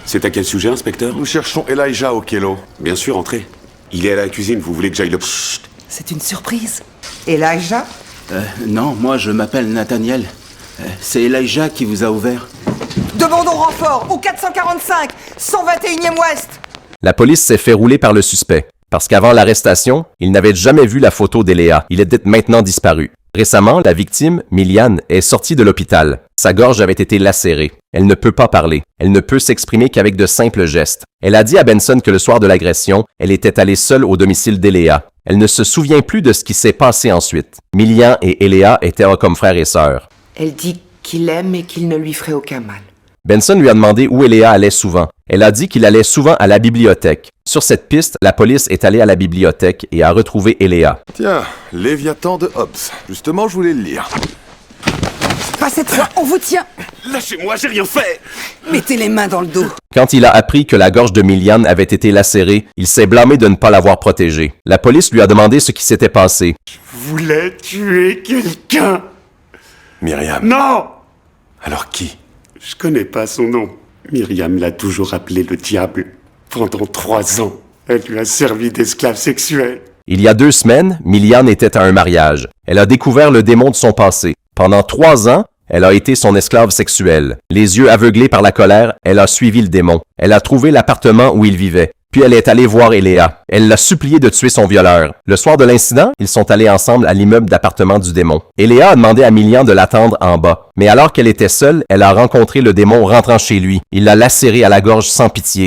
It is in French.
C'est à quel sujet, inspecteur? Nous cherchons Elijah Okello. Bien sûr, entrez. Il est à la cuisine, vous voulez que j'aille le... Chut, c'est une surprise. Elijah? Non, moi je m'appelle Nathaniel. C'est Elijah qui vous a ouvert. Demandons renfort au 445, 121e Ouest. La police s'est fait rouler par le suspect, parce qu'avant l'arrestation, il n'avait jamais vu la photo d'Eléa. Il était maintenant disparu. Récemment, la victime, Miliane, est sortie de l'hôpital. Sa gorge avait été lacérée. Elle ne peut pas parler. Elle ne peut s'exprimer qu'avec de simples gestes. Elle a dit à Benson que le soir de l'agression, elle était allée seule au domicile d'Eléa. Elle ne se souvient plus de ce qui s'est passé ensuite. Miliane et Eléa étaient comme frères et sœurs. Elle dit qu'il l'aime et qu'il ne lui ferait aucun mal. Benson lui a demandé où Eléa allait souvent. Elle a dit qu'il allait souvent à la bibliothèque. Sur cette piste, la police est allée à la bibliothèque et a retrouvé Eléa. Tiens, Léviathan de Hobbes. Justement, je voulais le lire. Pas cette fois, on vous tient. Lâchez-moi, j'ai rien fait! Mettez les mains dans le dos. Quand il a appris que la gorge de Miliane avait été lacérée, il s'est blâmé de ne pas l'avoir protégée. La police lui a demandé ce qui s'était passé. Je voulais tuer quelqu'un! Myriam. Non! Alors qui? Je connais pas son nom. Myriam l'a toujours appelé le diable. Pendant 3 ans, elle lui a servi d'esclave sexuelle. Il y a 2 semaines, Miliane était à un mariage. Elle a découvert le démon de son passé. Pendant 3 ans, elle a été son esclave sexuelle. Les yeux aveuglés par la colère, elle a suivi le démon. Elle a trouvé l'appartement où il vivait. Puis elle est allée voir Eléa. Elle l'a supplié de tuer son violeur. Le soir de l'incident, ils sont allés ensemble à l'immeuble d'appartement du démon. Eléa a demandé à Miliane de l'attendre en bas. Mais alors qu'elle était seule, elle a rencontré le démon rentrant chez lui. Il l'a lacérée à la gorge sans pitié.